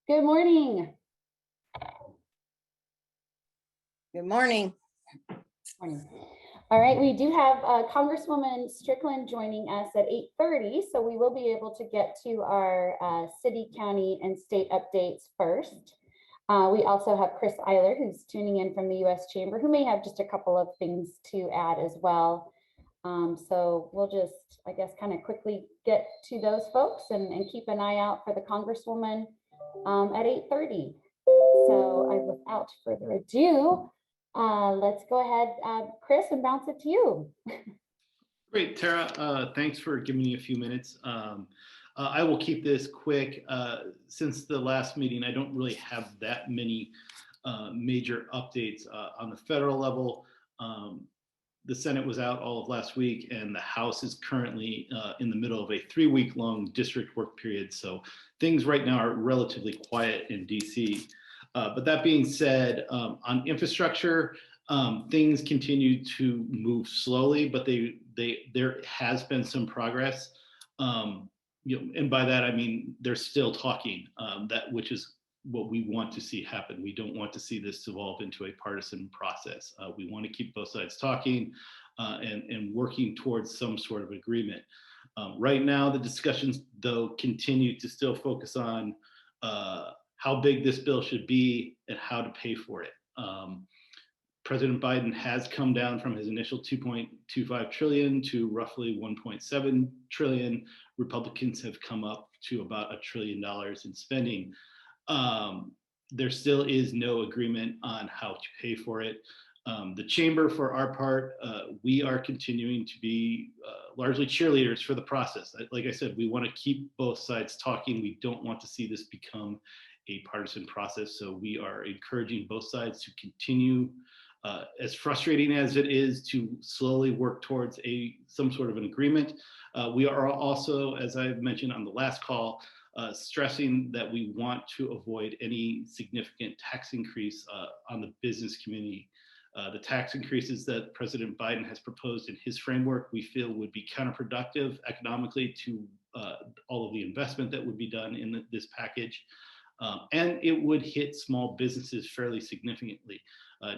Good morning. Good morning. Morning. All right, we do have Congresswoman Strickland joining us at 8:30, so we will be able to get to our city, county, and state updates first. We also have Chris Eyler, who's tuning in from the U.S. Chamber, who may have just a couple of things to add as well. So we'll just, I guess, kind of quickly get to those folks and keep an eye out for the Congresswoman at 8:30. So without further ado, let's go ahead, Chris, and bounce it to you. Great, Tara. Thanks for giving me a few minutes. I will keep this quick. Since the last meeting, I don't really have that many major updates on the federal level. The Senate was out all of last week, and the House is currently in the middle of a 3-week-long district work period. So things right now are relatively quiet in DC. But that being said, on infrastructure, things continue to move slowly, but there has been some progress. And by that I mean they're still talking, which is what we want to see happen. We don't want to see this evolve into a partisan process. We want to keep both sides talking and working towards some sort of agreement. Right now, the discussions, though, continue to still focus on how big this bill should be and how to pay for it. President Biden has come down from his initial $2.25 trillion to roughly $1.7 trillion. Republicans have come up to about $1 trillion in spending. There still is no agreement on how to pay for it. The chamber, for our part, we are continuing to be largely cheerleaders for the process. Like I said, we want to keep both sides talking. We don't want to see this become a partisan process. So we are encouraging both sides to continue, as frustrating as it is, to slowly work towards some sort of an agreement. We are also, as I mentioned on the last call, stressing that we want to avoid any significant tax increase on the business community. The tax increases that President Biden has proposed in his framework, we feel would be counterproductive economically to all of the investment that would be done in this package. And it would hit small businesses fairly significantly.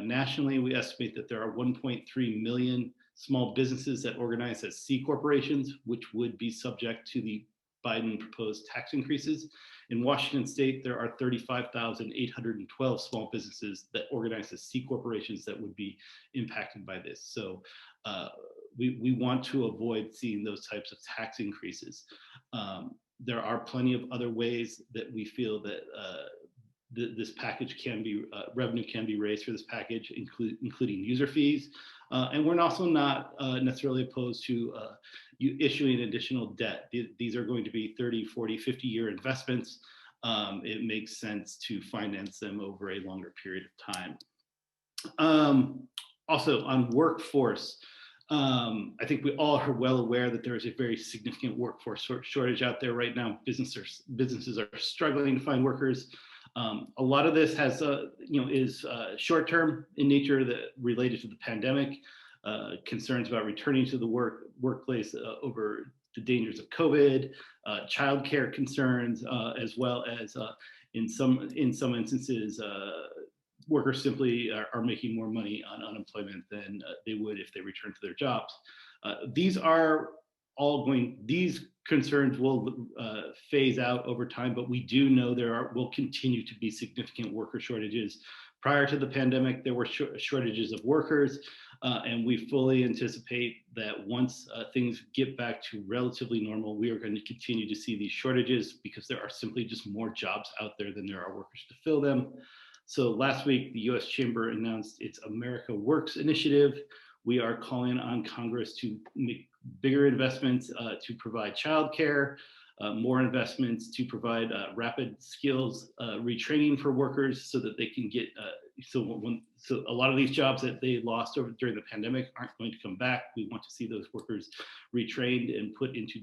Nationally, we estimate that there are 1.3 million small businesses that organize as C corporations, which would be subject to the Biden proposed tax increases. In Washington state, there are 35,812 small businesses that organize as C corporations that would be impacted by this. So we want to avoid seeing those types of tax increases. There are plenty of other ways that we feel that this package can be, revenue can be raised for this package, including user fees. And we're also not necessarily opposed to issuing additional debt. These are going to be 30, 40, 50-year investments. It makes sense to finance them over a longer period of time. Also on workforce, I think we all are well aware that there is a very significant workforce shortage out there right now. Businesses are struggling to find workers. A lot of this has, is short-term in nature, that related to the pandemic, concerns about returning to the workplace over the dangers of COVID, childcare concerns, as well as in some instances, workers simply are making more money on unemployment than they would if they return to their jobs. These concerns will phase out over time, but we do know will continue to be significant worker shortages. Prior to the pandemic, there were shortages of workers, and we fully anticipate that once things get back to relatively normal, we are going to continue to see these shortages because there are simply just more jobs out there than there are workers to fill them. So last week, the U.S. Chamber announced its America Works initiative. We are calling on Congress to make bigger investments to provide childcare, more investments to provide rapid skills retraining for workers so that they can get, so a lot of these jobs that they lost during the pandemic aren't going to come back. We want to see those workers retrained and put into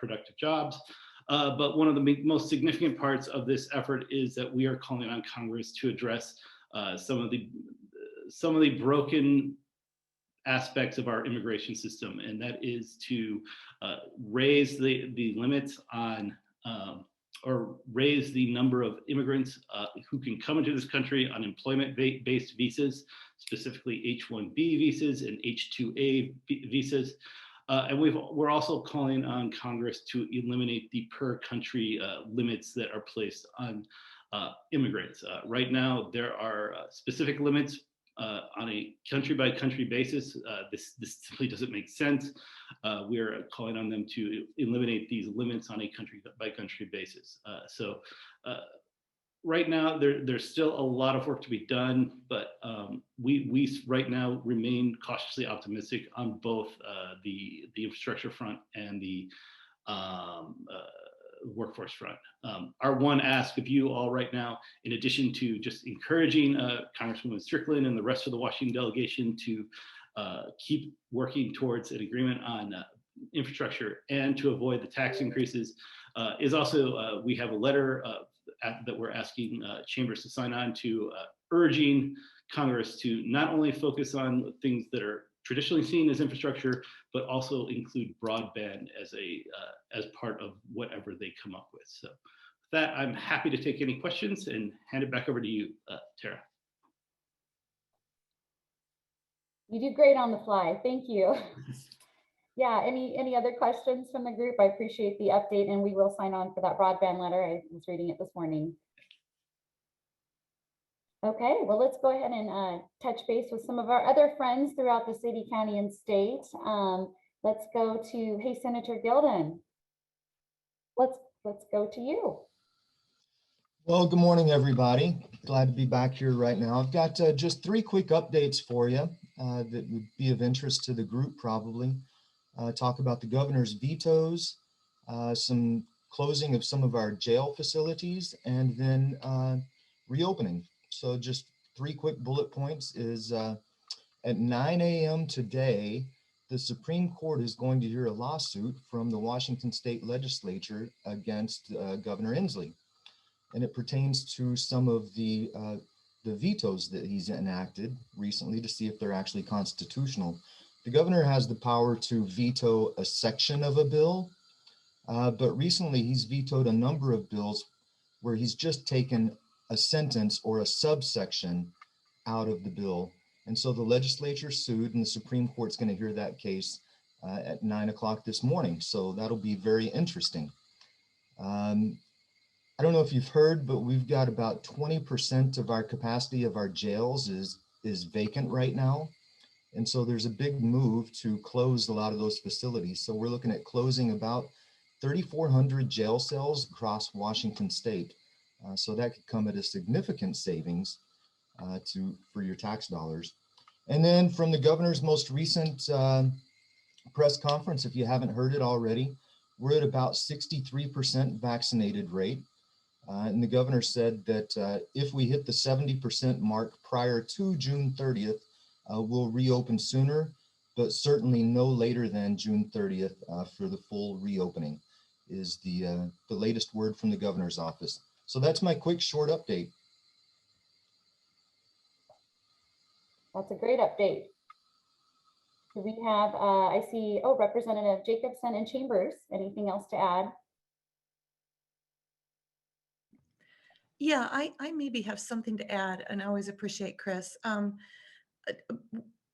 productive jobs. But one of the most significant parts of this effort is that we are calling on Congress to address some of the broken aspects of our immigration system, and that is to raise the limits on or raise the number of immigrants who can come into this country on employment-based visas, specifically H-1B visas and H-2A visas. And we're also calling on Congress to eliminate the per country limits that are placed on immigrants. Right now, there are specific limits on a country by country basis. This simply doesn't make sense. We're calling on them to eliminate these limits on a country by country basis. Right now, there's still a lot of work to be done, but we right now remain cautiously optimistic on both the infrastructure front and the workforce front. Our one ask of you all right now, in addition to just encouraging Congresswoman Strickland and the rest of the Washington delegation to keep working towards an agreement on infrastructure and to avoid the tax increases, is also we have a letter that we're asking chambers to sign on to, urging Congress to not only focus on things that are traditionally seen as infrastructure, but also include broadband as part of whatever they come up with. So with that, I'm happy to take any questions and hand it back over to you, Tara. You do great on the fly. Thank you. Yeah, any other questions from the group? I appreciate the update, and we will sign on for that broadband letter. I was reading it this morning. Okay, well, let's go ahead and touch base with some of our other friends throughout the city, county, and state. Let's go to, hey, Senator Gilden. Let's go to you. Well, good morning, everybody. Glad to be back here right now. I've got just 3 quick updates for you that would be of interest to the group probably. Talk about the governor's vetoes, some closing of some of our jail facilities, and then reopening. So just 3 quick bullet points is at 9 a.m. today, the Supreme Court is going to hear a lawsuit from the Washington State Legislature against Governor Inslee. And it pertains to some of the vetoes that he's enacted recently to see if they're actually constitutional. The governor has the power to veto a section of a bill, but recently he's vetoed a number of bills where he's just taken a sentence or a subsection out of the bill. And so the legislature sued, and the Supreme Court's going to hear that case at 9 o'clock this morning. So that'll be very interesting. I don't know if you've heard, but we've got about 20% of our capacity of our jails is vacant right now. And so there's a big move to close a lot of those facilities. So we're looking at closing about 3,400 jail cells across Washington state. So that could come at a significant savings for your tax dollars. And then from the governor's most recent press conference, if you haven't heard it already, we're at about 63% vaccinated rate. And the governor said that if we hit the 70% mark prior to June 30th, we'll reopen sooner, but certainly no later than June 30th for the full reopening is the latest word from the governor's office. So that's my quick short update. That's a great update. Do we have, I see, oh, Representative Jacobson and Chambers. Anything else to add? Yeah, I maybe have something to add, and I always appreciate Chris.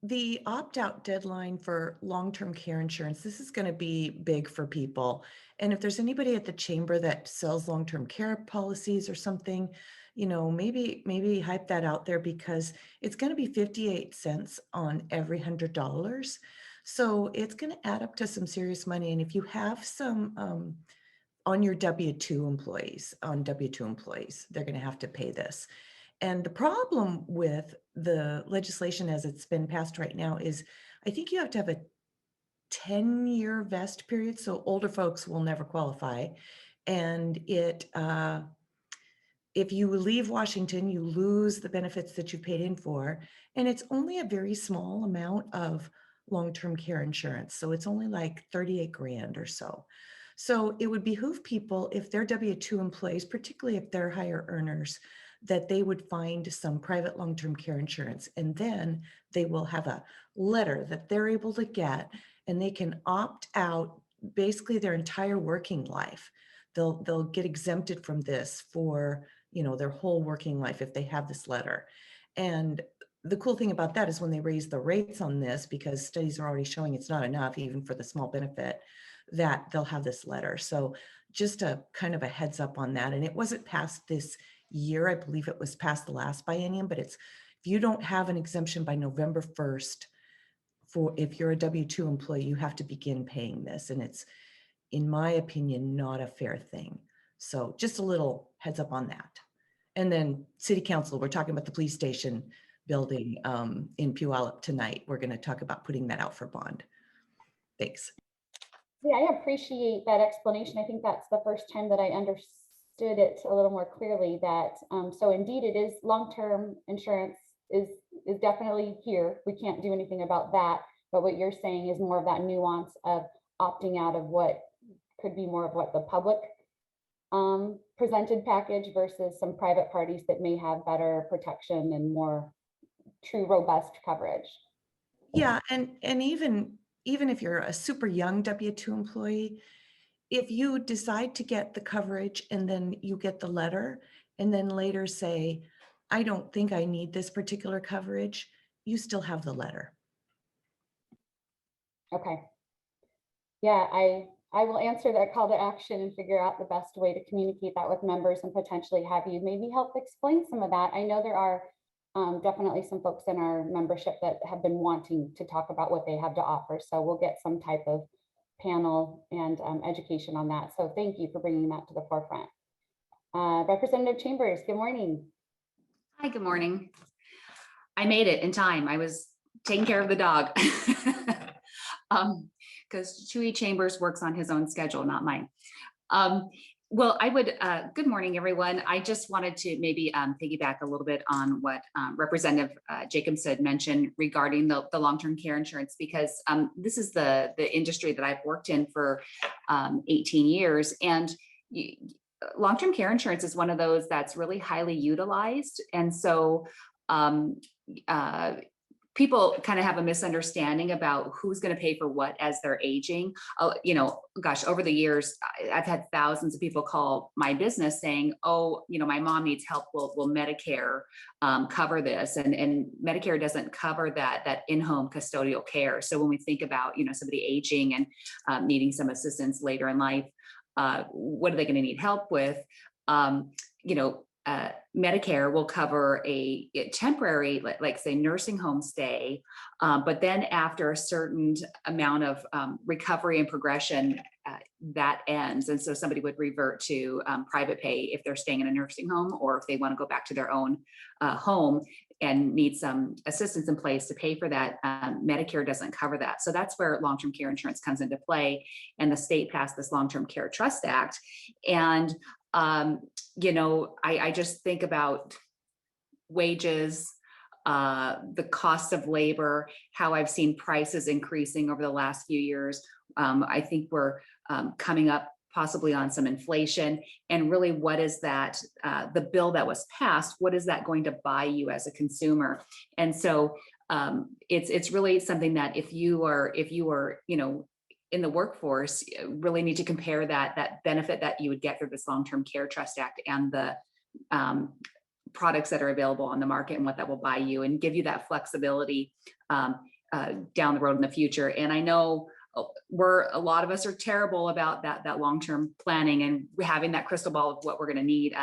The opt-out deadline for long-term care insurance, this is going to be big for people. And if there's anybody at the chamber that sells long-term care policies or something, you know, maybe hype that out there, because it's going to be 58 cents on every $100. So it's going to add up to some serious money. And if you have some on your W-2 employees, they're going to have to pay this. And the problem with the legislation as it's been passed right now is I think you have to have a 10-year vest period, so older folks will never qualify. And if you leave Washington, you lose the benefits that you paid in for. And it's only a very small amount of long-term care insurance. So it's only like 38 grand or so. So it would behoove people, if they're W-2 employees, particularly if they're higher earners, that they would find some private long-term care insurance, and then they will have a letter that they're able to get, and they can opt out basically their entire working life. they'll get exempted from this for, their whole working life if they have this letter. And the cool thing about that is when they raise the rates on this, because studies are already showing it's not enough, even for the small benefit, that they'll have this letter. So just a kind of a heads up on that. And it wasn't passed this year. I believe it was passed the last biennium, but if you don't have an exemption by November 1st, if you're a W-2 employee, you have to begin paying this. And it's, in my opinion, not a fair thing. So just a little heads up on that. And then city council, we're talking about the police station building in Puyallup tonight. We're going to talk about putting that out for bond. Thanks. Yeah, I appreciate that explanation. I think that's the first time that I understood it a little more clearly, that so indeed it is long-term insurance is definitely here. We can't do anything about that. But what you're saying is more of that nuance of opting out of what could be more of what the public presented package versus some private parties that may have better protection and more true robust coverage. Yeah, and even if you're a super young W-2 employee, if you decide to get the coverage and then you get the letter and then later say, I don't think I need this particular coverage, you still have the letter. Okay. Yeah, I will answer that call to action and figure out the best way to communicate that with members and potentially have you maybe help explain some of that. I know there are definitely some folks in our membership that have been wanting to talk about what they have to offer. So we'll get some type of panel and education on that. So thank you for bringing that to the forefront. Representative Chambers, good morning. Hi, good morning. I made it in time. I was taking care of the dog. Because Chewy Chambers works on his own schedule, not mine. Well, good morning, everyone. I just wanted to maybe piggyback a little bit on what Representative Jacobs had mentioned regarding the long-term care insurance, because this is the industry that I've worked in for 18 years. And long-term care insurance is one of those that's really highly utilized. And so people kind of have a misunderstanding about who's going to pay for what as they're aging. Gosh, over the years, I've had thousands of people call my business saying, oh, my mom needs help. Will Medicare cover this? And Medicare doesn't cover that in-home custodial care. So when we think about, somebody aging and needing some assistance later in life, what are they going to need help with? Medicare will cover a temporary, like say, nursing home stay, but then after a certain amount of recovery and progression, that ends. And so somebody would revert to private pay if they're staying in a nursing home, or if they want to go back to their own home and need some assistance in place to pay for that. Medicare doesn't cover that. So that's where long-term care insurance comes into play. And the state passed this Long-Term Care Trust Act. And I just think about wages, the cost of labor, how I've seen prices increasing over the last few years. I think we're coming up possibly on some inflation, and really what is that, the bill that was passed, what is that going to buy you as a consumer? And so it's really something that if you are, in the workforce, really need to compare that benefit that you would get through this Long-Term Care Trust Act and the products that are available on the market and what that will buy you and give you that flexibility down the road in the future. And I know a lot of us are terrible about that long-term planning and having that crystal ball of what we're going to need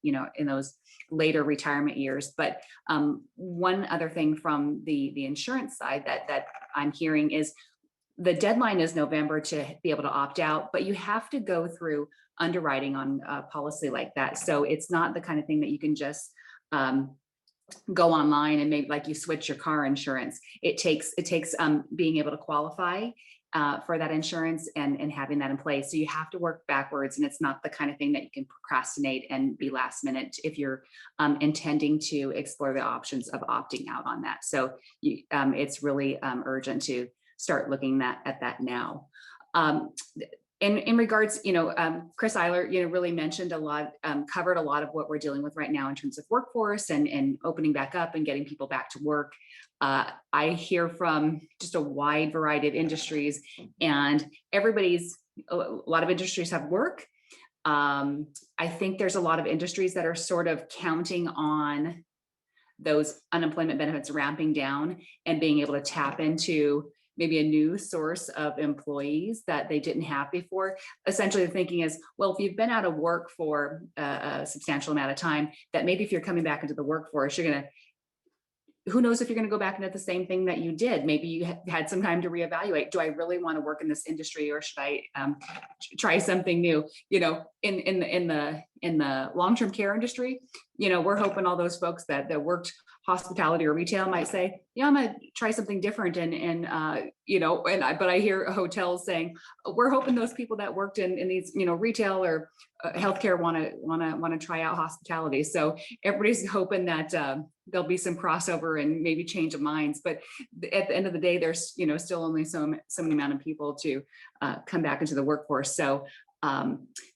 in those later retirement years. But one other thing from the insurance side that I'm hearing is the deadline is November to be able to opt out, but you have to go through underwriting on a policy like that. So it's not the kind of thing that you can just go online and maybe like you switch your car insurance. It takes being able to qualify for that insurance and having that in place. So you have to work backwards, and it's not the kind of thing that you can procrastinate and be last minute if you're intending to explore the options of opting out on that. So it's really urgent to start looking at that now. In regards, Chris Eyler, really mentioned a lot, covered a lot of what we're dealing with right now in terms of workforce and opening back up and getting people back to work. I hear from just a wide variety of industries, and a lot of industries have work. I think there's a lot of industries that are sort of counting on those unemployment benefits ramping down and being able to tap into maybe a new source of employees that they didn't have before. Essentially, the thinking is, well, if you've been out of work for a substantial amount of time, that maybe if you're coming back into the workforce, you're going to, who knows if you're going to go back into the same thing that you did. Maybe you had some time to reevaluate. Do I really want to work in this industry, or should I try something new? You know, in the long-term care industry, you know, we're hoping all those folks that worked hospitality or retail might say, yeah, I'm going to try something different. You know, but I hear hotels saying, we're hoping those people that worked in these, you know, retail or healthcare want to try out hospitality. So everybody's hoping that there'll be some crossover and maybe change of minds. But at the end of the day, there's, you know, still only so many amount of people to come back into the workforce. So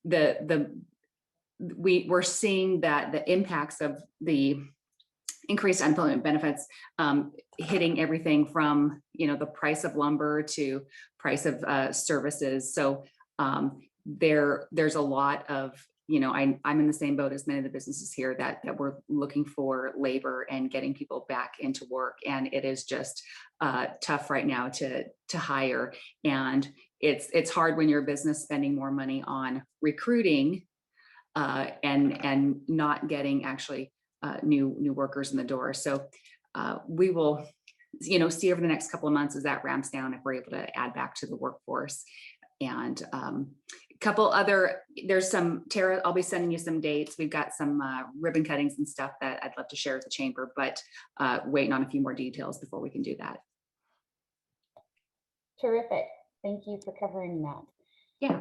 we're seeing that the impacts of the increased unemployment benefits hitting everything from, you know, the price of lumber to price of services. So there's a lot of, you know, I'm in the same boat as many of the businesses here that we're looking for labor and getting people back into work. And it is just tough right now to hire. And it's hard when you're a business spending more money on recruiting and not getting actually new workers in the door. So we will, you know, see over the next couple of months as that ramps down, if we're able to add back to the workforce. And couple other, there's some, Tara, I'll be sending you some dates. We've got some ribbon cuttings and stuff that I'd love to share with the chamber, but waiting on a few more details before we can do that. Terrific. Thank you for covering that. Yeah.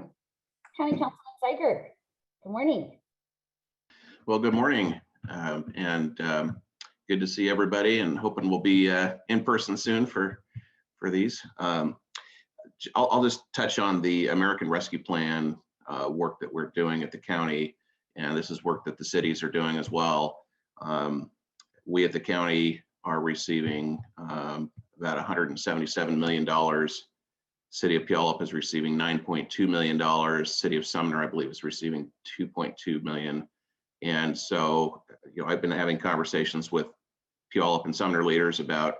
County Councilman Zeiger, good morning. Well, good morning, and good to see everybody, and hoping we'll be in person soon for these. I'll just touch on the American Rescue Plan work that we're doing at the county, and this is work that the cities are doing as well. We at the county are receiving about $177 million. City of Puyallup is receiving $9.2 million. City of Sumner, I believe, is receiving $2.2 million. And so, you know, I've been having conversations with Puyallup and Sumner leaders about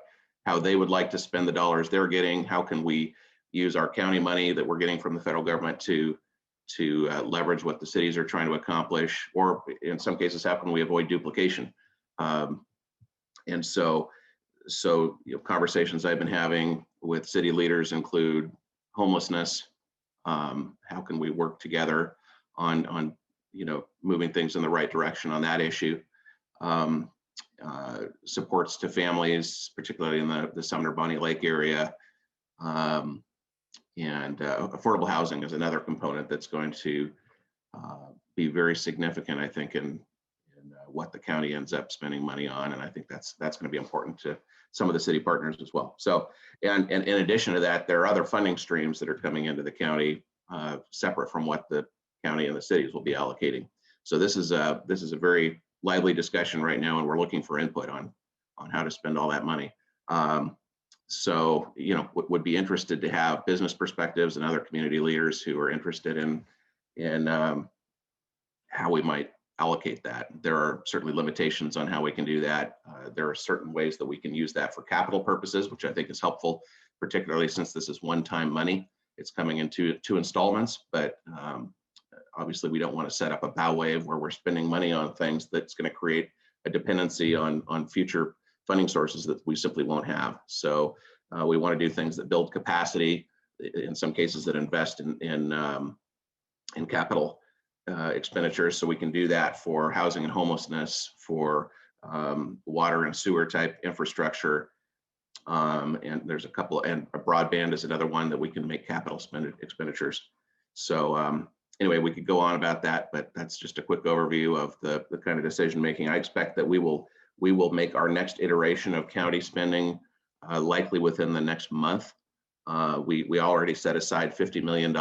how they would like to spend the dollars they're getting. How can we use our county money that we're getting from the federal government to leverage what the cities are trying to accomplish, or in some cases, how can we avoid duplication? And so you know, conversations I've been having with city leaders include homelessness. How can we work together on you know, moving things in the right direction on that issue? Supports to families, particularly in the Sumner Bonnie Lake area. And affordable housing is another component that's going to be very significant, I think, in what the county ends up spending money on. And I think that's going to be important to some of the city partners as well. So, and in addition to that, there are other funding streams that are coming into the county separate from what the county and the cities will be allocating. So this is a very lively discussion right now, and we're looking for input on how to spend all that money. So, you know, would be interested to have business perspectives and other community leaders who are interested in how we might allocate that. There are certainly limitations on how we can do that. There are certain ways that we can use that for capital purposes, which I think is helpful, particularly since this is one-time money. It's coming in two installments, but obviously we don't want to set up a bow wave where we're spending money on things that's going to create a dependency on future funding sources that we simply won't have. So we want to do things that build capacity, in some cases that invest in capital expenditures. So we can do that for housing and homelessness, for water and sewer type infrastructure. And there's a couple, and a broadband is another one that we can make capital expenditures. So anyway, we could go on about that, but that's just a quick overview of the kind of decision making. I expect that we will make our next iteration of county spending likely within the next month. We already set aside $50 million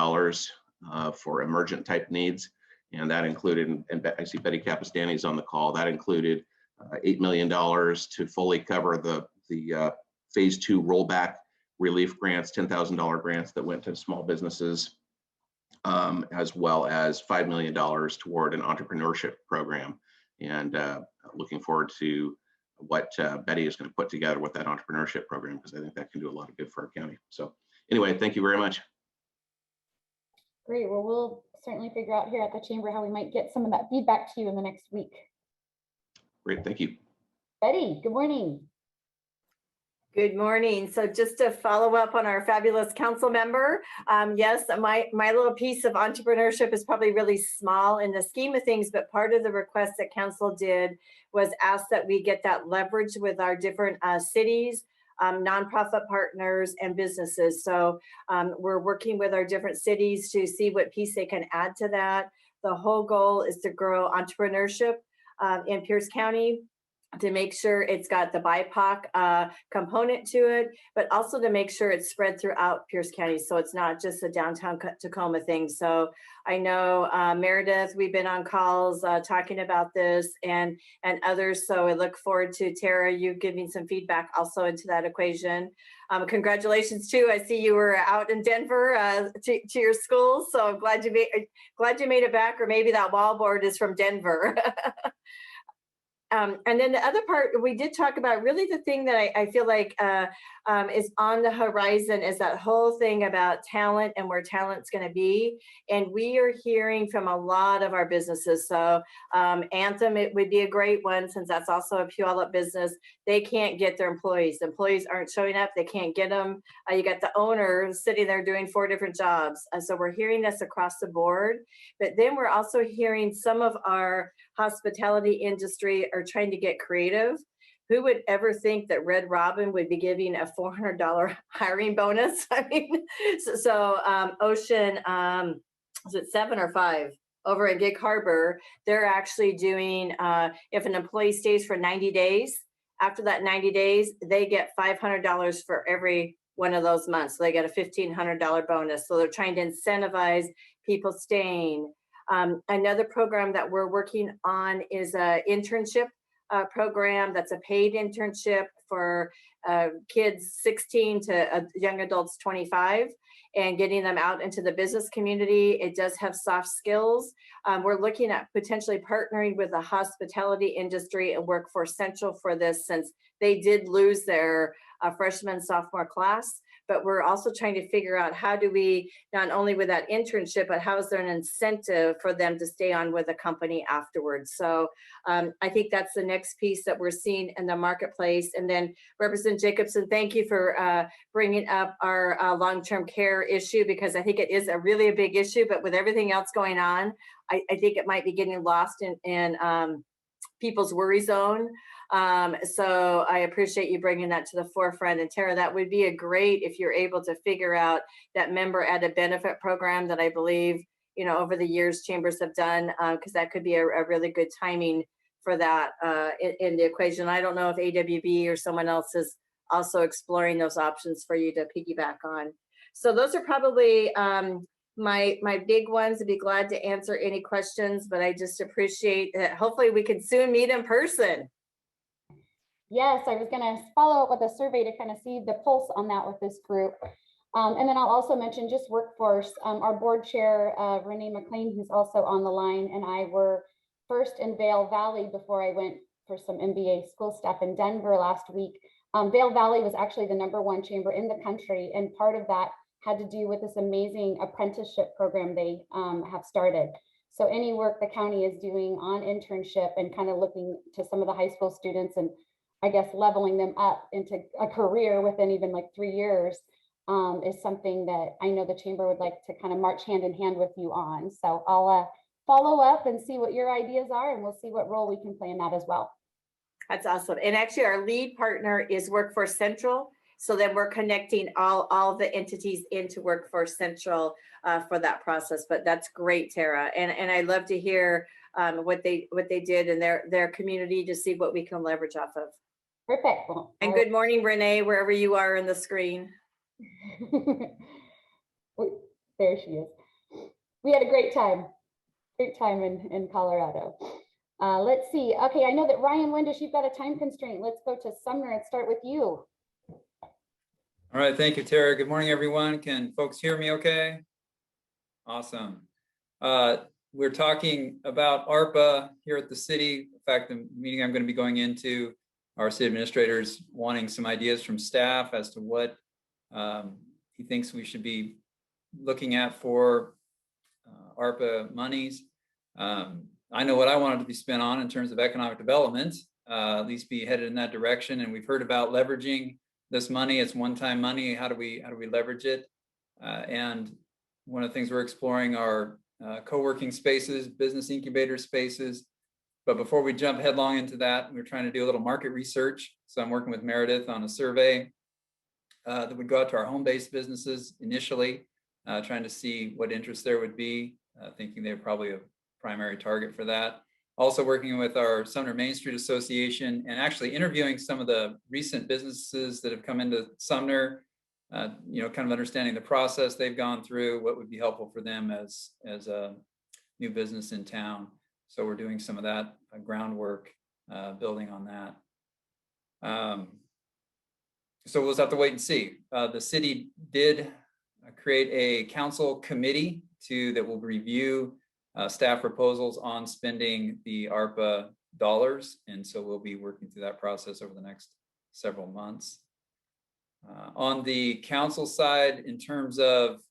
for emergent type needs, and that included, and I see Betty Capistani's on the call, that included $8 million to fully cover the phase 2 rollback relief grants, $10,000 grants that went to small businesses. as well as $5 million toward an entrepreneurship program. And looking forward to what Betty is going to put together with that entrepreneurship program, because I think that can do a lot of good for our county. So anyway, thank you very much. Great. Well, we'll certainly figure out here at the chamber how we might get some of that feedback to you in the next week. Great, thank you. Betty, good morning. Good morning. So just to follow up on our fabulous council member, yes, my little piece of entrepreneurship is probably really small in the scheme of things, but part of the request that council did was ask that we get that leverage with our different cities, nonprofit partners, and businesses. So we're working with our different cities to see what piece they can add to that. The whole goal is to grow entrepreneurship in Pierce County, to make sure it's got the BIPOC component to it, but also to make sure it's spread throughout Pierce County, so it's not just a downtown Tacoma thing. So I know Meredith, we've been on calls talking about this, and others. So I look forward to Tara, you giving some feedback also into that equation. Congratulations too. I see you were out in Denver to your school, so I'm glad you made it back, or maybe that wallboard is from Denver. And then the other part, we did talk about really the thing that I feel like is on the horizon is that whole thing about talent and where talent's going to be. And we are hearing from a lot of our businesses. So Anthem, it would be a great one, since that's also a Puyallup business. They can't get their employees. The employees aren't showing up. They can't get them. You got the owner sitting there doing 4 different jobs. And so we're hearing this across the board. But then we're also hearing some of our hospitality industry are trying to get creative. Who would ever think that Red Robin would be giving a $400 hiring bonus? I mean, Ocean, is it 7 or 5? Over at Gig Harbor, they're actually doing, if an employee stays for 90 days, after that 90 days, they get $500 for every one of those months. So they get a $1,500 bonus. So they're trying to incentivize people staying. Another program that we're working on is an internship program that's a paid internship for kids 16 to young adults 25, and getting them out into the business community. It does have soft skills. We're looking at potentially partnering with the hospitality industry and Workforce Central for this, since they did lose their freshman, sophomore class. But we're also trying to figure out how do we, not only with that internship, but how is there an incentive for them to stay on with the company afterwards? So I think that's the next piece that we're seeing in the marketplace. And then Representative Jacobson, thank you for bringing up our long-term care issue, because I think it is really a big issue, but with everything else going on, I think it might be getting lost in people's worry zone. So I appreciate you bringing that to the forefront. And Tara, that would be a great, if you're able to figure out that member added benefit program that I believe, over the years chambers have done, because that could be a really good timing for that in the equation. I don't know if AWB or someone else is also exploring those options for you to piggyback on. So those are probably my big ones. I'd be glad to answer any questions, but I just appreciate that. Hopefully we can soon meet in person. Yes, I was going to follow up with a survey to kind of see the pulse on that with this group. And then I'll also mention just workforce. Our board chair, Renee McLean, who's also on the line, and I were first in Vail Valley before I went for some MBA school stuff in Denver last week. Vail Valley was actually the #1 chamber in the country. And part of that had to do with this amazing apprenticeship program they have started. So any work the county is doing on internship and kind of looking to some of the high school students and I guess leveling them up into a career within even like 3 years is something that I know the chamber would like to kind of march hand in hand with you on. So I'll follow up and see what your ideas are, and we'll see what role we can play in that as well. That's awesome. And actually our lead partner is Workforce Central. So then we're connecting all the entities into Workforce Central for that process. But that's great, Tara. And I love to hear what they did in their community to see what we can leverage off of. Perfect. Well, and good morning, Renee, wherever you are in the screen. There she is. We had a great time in Colorado. Let's see. Okay, I know that Ryan Windish, you've got a time constraint. Let's go to Sumner and start with you. All right, thank you, Tara. Good morning, everyone. Can folks hear me okay? Awesome. We're talking about ARPA here at the city. In fact, the meeting I'm going to be going into, our city administrators wanting some ideas from staff as to what he thinks we should be looking at for ARPA monies. I know what I wanted to be spent on in terms of economic development, at least be headed in that direction. And we've heard about leveraging this money. It's one-time money. How do we leverage it? And one of the things we're exploring are co-working spaces, business incubator spaces. But before we jump headlong into that, we're trying to do a little market research. So I'm working with Meredith on a survey that would go out to our home-based businesses initially, trying to see what interest there would be, thinking they're probably a primary target for that. Also working with our Sumner Main Street Association and actually interviewing some of the recent businesses that have come into Sumner, kind of understanding the process they've gone through, what would be helpful for them as a new business in town. So we're doing some of that groundwork, building on that. So we'll just have to wait and see. The city did create a council committee that will review staff proposals on spending the ARPA dollars. And so we'll be working through that process over the next several months. On the council side, in terms of,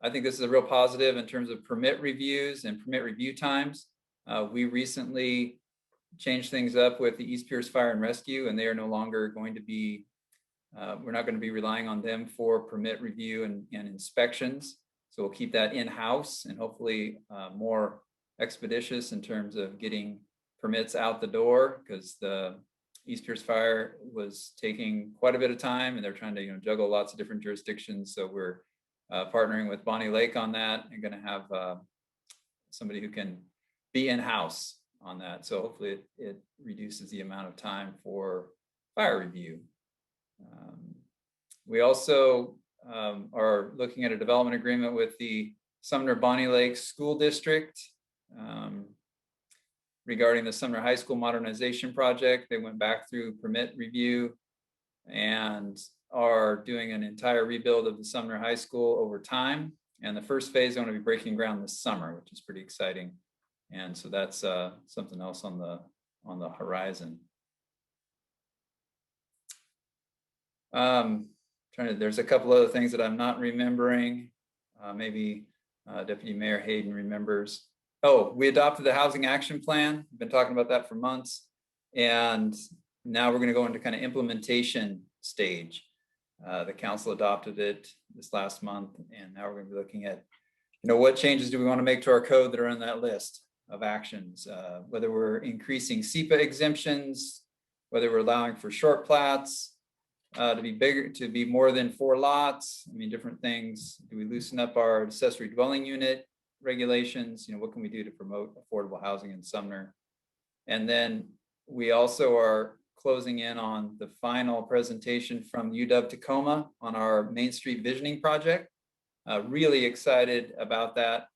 I think this is a real positive in terms of permit reviews and permit review times. We recently changed things up with the East Pierce Fire and Rescue, and they are no longer going to be, we're not going to be relying on them for permit review and inspections. So we'll keep that in-house and hopefully more expeditious in terms of getting permits out the door, because the East Pierce Fire was taking quite a bit of time and they're trying to juggle lots of different jurisdictions. So we're partnering with Bonnie Lake on that and going to have somebody who can be in-house on that. So hopefully it reduces the amount of time for fire review. We also are looking at a development agreement with the Sumner Bonnie Lake School District regarding the Sumner High School modernization project. They went back through permit review and are doing an entire rebuild of the Sumner High School over time. And the first phase is going to be breaking ground this summer, which is pretty exciting. And so that's something else on the horizon. There's a couple other things that I'm not remembering. Maybe Deputy Mayor Hayden remembers. Oh, we adopted the housing action plan. We've been talking about that for months. And now we're going to go into kind of implementation stage. The council adopted it this last month. And now we're going to be looking at, what changes do we want to make to our code that are on that list of actions? Whether we're increasing SEPA exemptions, whether we're allowing for short plats, to be bigger, to be more than 4 lots. I mean, different things. Do we loosen up our accessory dwelling unit regulations? What can we do to promote affordable housing in Sumner? And then we also are closing in on the final presentation from UW-Tacoma on our Main Street Visioning project. Really excited about that.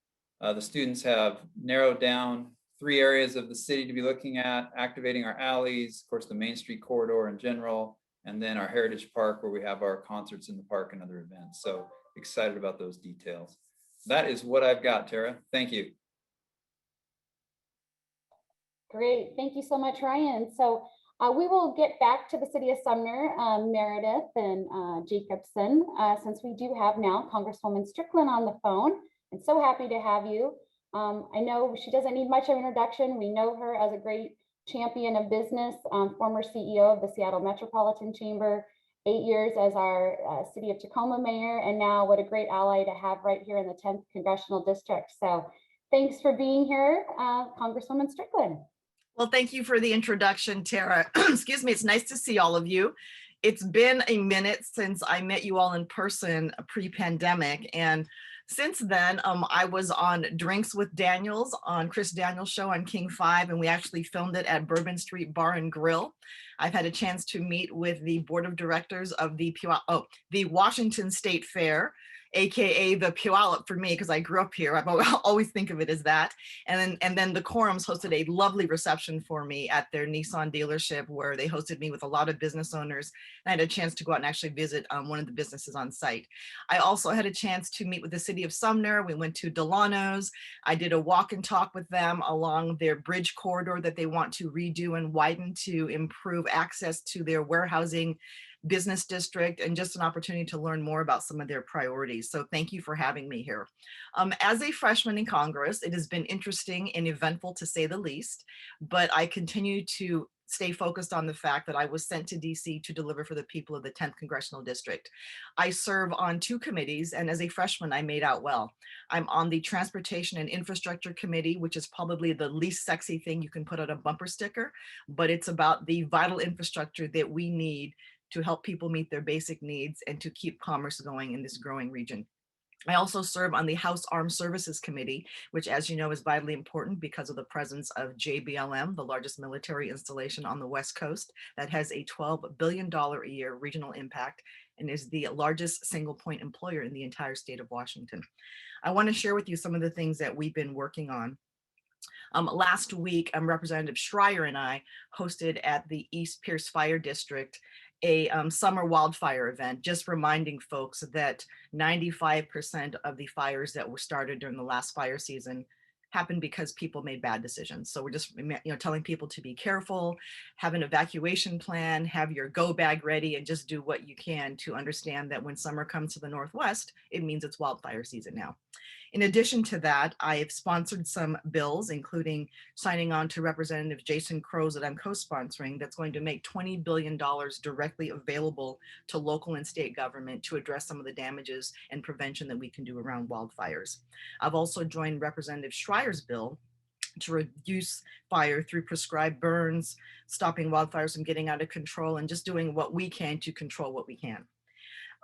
The students have narrowed down 3 areas of the city to be looking at: activating our alleys, of course, the Main Street corridor in general, and then our Heritage Park, where we have our concerts in the park and other events. So excited about those details. That is what I've got, Tara. Thank you. Great. Thank you so much, Ryan. So we will get back to the city of Sumner, Meredith and Jacobson, since we do have now Congresswoman Strickland on the phone. I'm so happy to have you. I know she doesn't need much of an introduction. We know her as a great champion of business, former CEO of the Seattle Metropolitan Chamber, 8 years as our City of Tacoma mayor, and now what a great ally to have right here in the 10th Congressional District. So thanks for being here, Congresswoman Strickland. Well, thank you for the introduction, Tara. Excuse me, it's nice to see all of you. It's been a minute since I met you all in person pre-pandemic, and since then, I was on Drinks with Daniels on Chris Daniels' show on King 5, and we actually filmed it at Bourbon Street Bar and Grill. I've had a chance to meet with the board of directors of the Washington State Fair, AKA the Puyallup for me, because I grew up here. I always think of it as that. And then the Quorums hosted a lovely reception for me at their Nissan dealership, where they hosted me with a lot of business owners. I had a chance to go out and actually visit one of the businesses on site. I also had a chance to meet with the city of Sumner. We went to Delano's. I did a walk and talk with them along their bridge corridor that they want to redo and widen to improve access to their warehousing business district, and just an opportunity to learn more about some of their priorities. So thank you for having me here. As a freshman in Congress, it has been interesting and eventful to say the least, but I continue to stay focused on the fact that I was sent to DC to deliver for the people of the 10th Congressional District. I serve on 2 committees, and as a freshman, I made out well. I'm on the Transportation and Infrastructure Committee, which is probably the least sexy thing you can put on a bumper sticker, but it's about the vital infrastructure that we need to help people meet their basic needs and to keep commerce going in this growing region. I also serve on the House Armed Services Committee, which, as you know, is vitally important because of the presence of JBLM, the largest military installation on the West Coast that has a $12 billion a year regional impact and is the largest single point employer in the entire state of Washington. I want to share with you some of the things that we've been working on. Last week, Representative Schreier and I hosted at the East Pierce Fire District a summer wildfire event, just reminding folks that 95% of the fires that were started during the last fire season happened because people made bad decisions. So we're just telling people to be careful, have an evacuation plan, have your go bag ready, and just do what you can to understand that when summer comes to the Northwest, it means it's wildfire season now. In addition to that, I have sponsored some bills, including signing on to Representative Jason Crow's that I'm co-sponsoring, that's going to make $20 billion directly available to local and state government to address some of the damages and prevention that we can do around wildfires. I've also joined Representative Schreier's bill to reduce fire through prescribed burns, stopping wildfires from getting out of control, and just doing what we can to control what we can.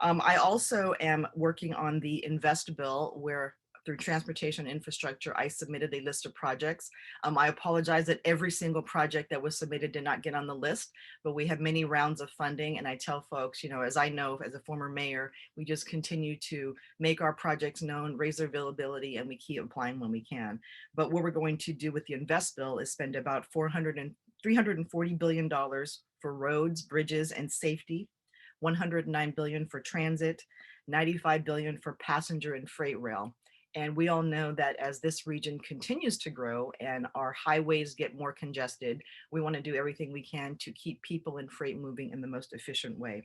I also am working on the Invest bill, where through transportation infrastructure, I submitted a list of projects. I apologize that every single project that was submitted did not get on the list, but we have many rounds of funding. And I tell folks, as I know, as a former mayor, we just continue to make our projects known, raise their availability, and we keep applying when we can. But what we're going to do with the Invest bill is spend about $340 billion for roads, bridges, and safety, $109 billion for transit, $95 billion for passenger and freight rail. And we all know that as this region continues to grow and our highways get more congested, we want to do everything we can to keep people and freight moving in the most efficient way.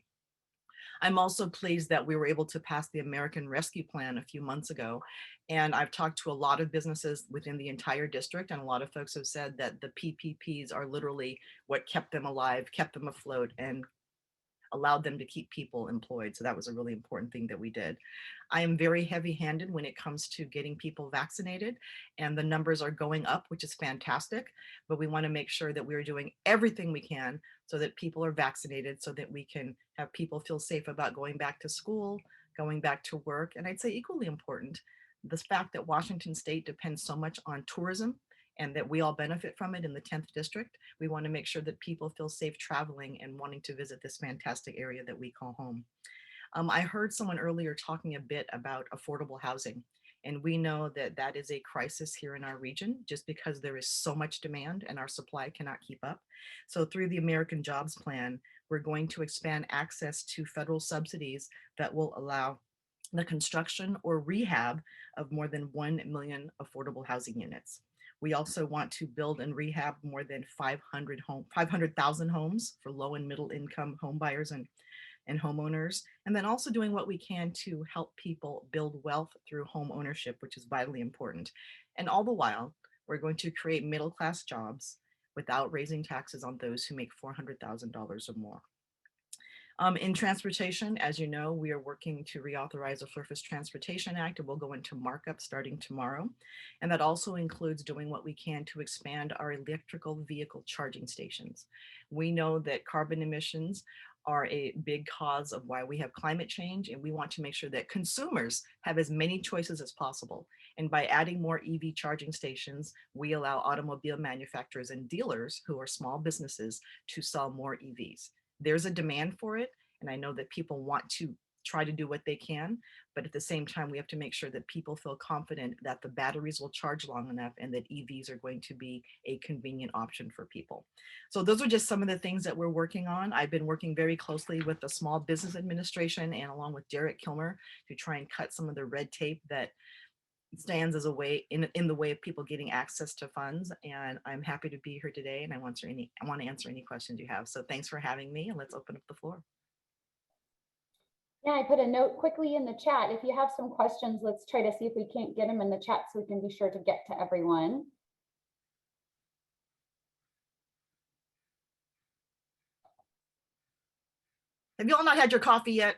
I'm also pleased that we were able to pass the American Rescue Plan a few months ago. And I've talked to a lot of businesses within the entire district, and a lot of folks have said that the PPPs are literally what kept them alive, kept them afloat, and allowed them to keep people employed. So that was a really important thing that we did. I am very heavy-handed when it comes to getting people vaccinated, and the numbers are going up, which is fantastic, but we want to make sure that we're doing everything we can so that people are vaccinated, so that we can have people feel safe about going back to school, going back to work. And I'd say equally important, the fact that Washington State depends so much on tourism and that we all benefit from it in the 10th district. We want to make sure that people feel safe traveling and wanting to visit this fantastic area that we call home. I heard someone earlier talking a bit about affordable housing, and we know that that is a crisis here in our region just because there is so much demand and our supply cannot keep up. So through the American Jobs Plan, we're going to expand access to federal subsidies that will allow the construction or rehab of more than 1 million affordable housing units. We also want to build and rehab more than 500,000 homes for low and middle income home buyers and homeowners, and then also doing what we can to help people build wealth through home ownership, which is vitally important. And all the while, we're going to create middle-class jobs without raising taxes on those who make $400,000 or more. In transportation, as you know, we are working to reauthorize the Surface Transportation Act, and we'll go into markup starting tomorrow. And that also includes doing what we can to expand our electrical vehicle charging stations. We know that carbon emissions are a big cause of why we have climate change, and we want to make sure that consumers have as many choices as possible. And by adding more EV charging stations, we allow automobile manufacturers and dealers who are small businesses to sell more EVs. There's a demand for it, and I know that people want to try to do what they can. But at the same time, we have to make sure that people feel confident that the batteries will charge long enough and that EVs are going to be a convenient option for people. So those are just some of the things that we're working on. I've been working very closely with the Small Business Administration and along with Derek Kilmer to try and cut some of the red tape that stands as a way in the way of people getting access to funds. And I'm happy to be here today, and I want to answer any questions you have. So thanks for having me, and let's open up the floor. Yeah, I put a note quickly in the chat. If you have some questions, let's try to see if we can't get them in the chat so we can be sure to get to everyone. Have you all not had your coffee yet?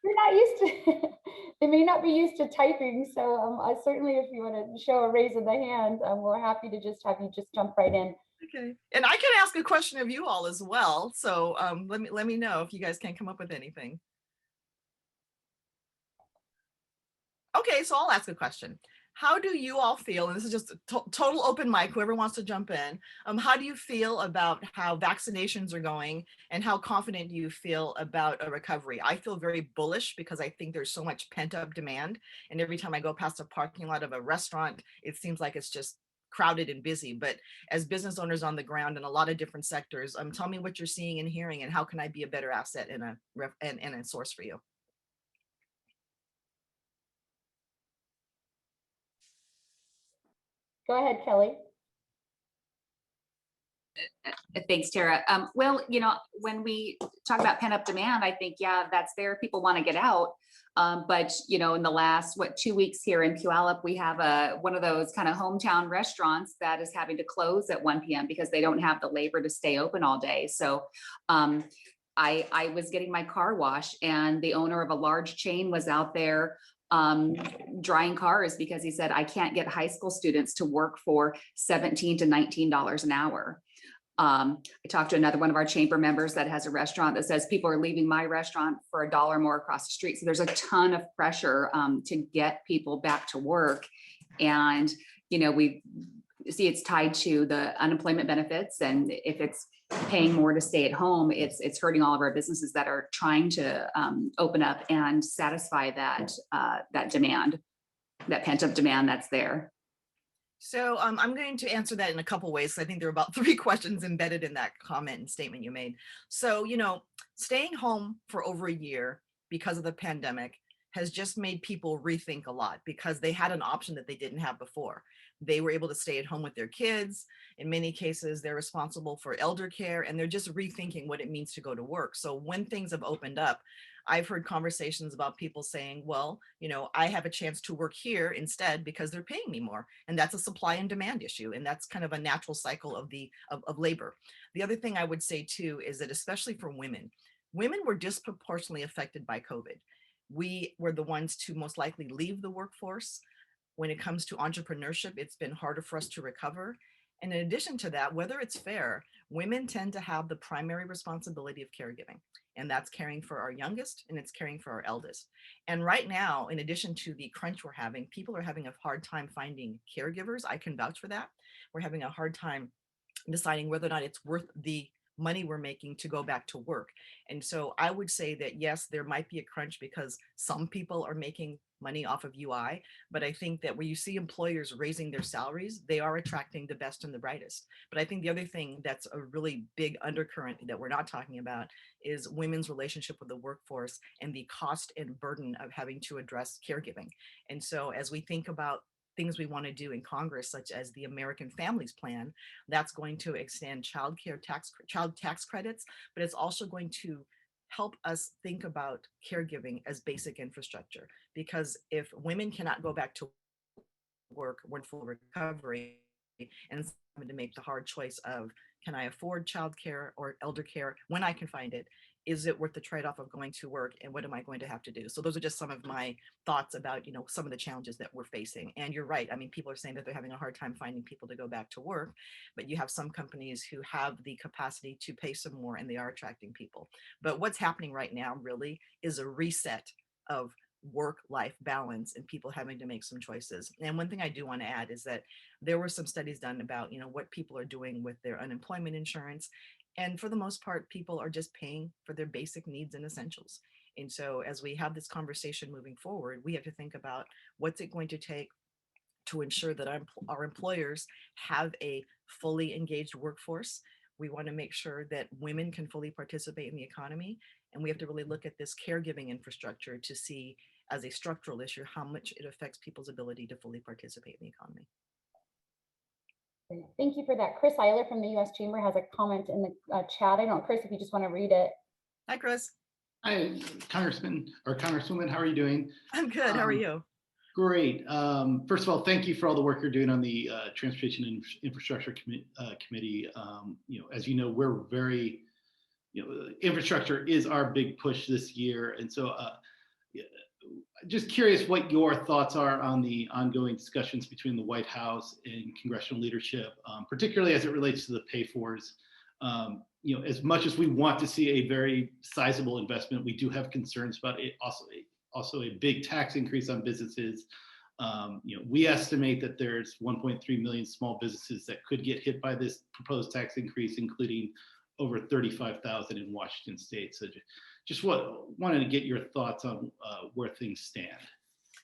You're not used to, they may not be used to typing. So I certainly, if you want to show a raise of the hand, we're happy to just have you just jump right in. Okay, and I can ask a question of you all as well. So let me know if you guys can come up with anything. Okay, so I'll ask a question. How do you all feel, and this is just a total open mic, whoever wants to jump in, how do you feel about how vaccinations are going and how confident do you feel about a recovery? I feel very bullish because I think there's so much pent up demand. And every time I go past a parking lot of a restaurant, it seems like it's just crowded and busy. But as business owners on the ground in a lot of different sectors, tell me what you're seeing and hearing and how can I be a better asset and a source for you? Go ahead, Kelly. Thanks, Tara. Well, when we talk about pent-up demand, I think, yeah, that's there. People want to get out. But, in the last, 2 weeks here in Puyallup, we have one of those kind of hometown restaurants that is having to close at 1 p.m. because they don't have the labor to stay open all day. So I was getting my car washed, and the owner of a large chain was out there drying cars because he said, I can't get high school students to work for $17 to $19 an hour. I talked to another one of our chamber members that has a restaurant that says people are leaving my restaurant for $1 more across the street. So there's a ton of pressure to get people back to work. And, we see it's tied to the unemployment benefits. And if it's paying more to stay at home, it's hurting all of our businesses that are trying to open up and satisfy that demand, that pent up demand that's there. So I'm going to answer that in a couple ways. I think there are about 3 questions embedded in that comment and statement you made. So, staying home for over a year because of the pandemic has just made people rethink a lot because they had an option that they didn't have before. They were able to stay at home with their kids. In many cases, they're responsible for elder care, and they're just rethinking what it means to go to work. So when things have opened up, I've heard conversations about people saying, well, I have a chance to work here instead because they're paying me more. And that's a supply and demand issue. And that's kind of a natural cycle of labor. The other thing I would say too, is that especially for women were disproportionately affected by COVID. We were the ones to most likely leave the workforce. When it comes to entrepreneurship, it's been harder for us to recover. And in addition to that, whether it's fair, women tend to have the primary responsibility of caregiving. And that's caring for our youngest and it's caring for our eldest. And right now, in addition to the crunch we're having, people are having a hard time finding caregivers. I can vouch for that. We're having a hard time deciding whether or not it's worth the money we're making to go back to work. And so I would say that, yes, there might be a crunch because some people are making money off of UI, but I think that when you see employers raising their salaries, they are attracting the best and the brightest. But I think the other thing that's a really big undercurrent that we're not talking about is women's relationship with the workforce and the cost and burden of having to address caregiving. And so as we think about things we want to do in Congress, such as the American Families Plan, that's going to extend child tax credits, but it's also going to help us think about caregiving as basic infrastructure. Because if women cannot go back to work when full recovery and having to make the hard choice of, can I afford childcare or elder care when I can find it? Is it worth the trade-off of going to work, and what am I going to have to do? So those are just some of my thoughts about, some of the challenges that we're facing. And you're right. I mean, people are saying that they're having a hard time finding people to go back to work, but you have some companies who have the capacity to pay some more and they are attracting people. But what's happening right now really is a reset of work-life balance and people having to make some choices. And one thing I do want to add is that there were some studies done about, what people are doing with their unemployment insurance. And for the most part, people are just paying for their basic needs and essentials. And so as we have this conversation moving forward, we have to think about what's it going to take to ensure that our employers have a fully engaged workforce. We want to make sure that women can fully participate in the economy. And we have to really look at this caregiving infrastructure to see as a structural issue how much it affects people's ability to fully participate in the economy. Thank you for that. Chris Eyler from the U.S. Chamber has a comment in the chat. I don't know, Chris, if you just want to read it. Hi, Chris. Hi, Congressman or Congresswoman, how are you doing? I'm good. How are you? Great. First of all, thank you for all the work you're doing on the Transportation and Infrastructure Committee. As you know, we're very, infrastructure is our big push this year. And so just curious what your thoughts are on the ongoing discussions between the White House and congressional leadership, particularly as it relates to the pay-fors. As much as we want to see a very sizable investment, we do have concerns about it also a big tax increase on businesses. We estimate that there's 1.3 million small businesses that could get hit by this proposed tax increase, including over 35,000 in Washington state. So just wanted to get your thoughts on where things stand.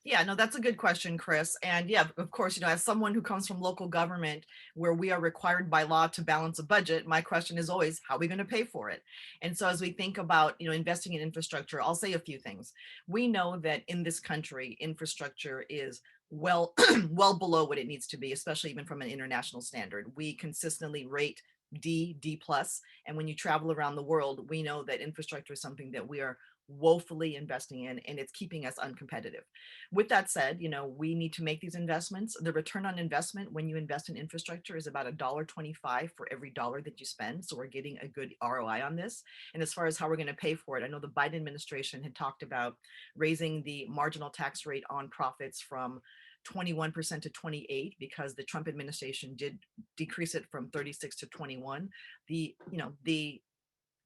Yeah, no, that's a good question, Chris. And yeah, of course, as someone who comes from local government where we are required by law to balance a budget, my question is always, how are we going to pay for it? And so as we think about, investing in infrastructure, I'll say a few things. We know that in this country, infrastructure is well below what it needs to be, especially even from an international standard. We consistently rate D+. And when you travel around the world, we know that infrastructure is something that we are woefully investing in, and it's keeping us uncompetitive. With that said, we need to make these investments. The return on investment when you invest in infrastructure is about $1.25 for every dollar that you spend. So we're getting a good ROI on this. And as far as how we're going to pay for it, I know the Biden administration had talked about raising the marginal tax rate on profits from 21% to 28 because the Trump administration did decrease it from 36 to 21. The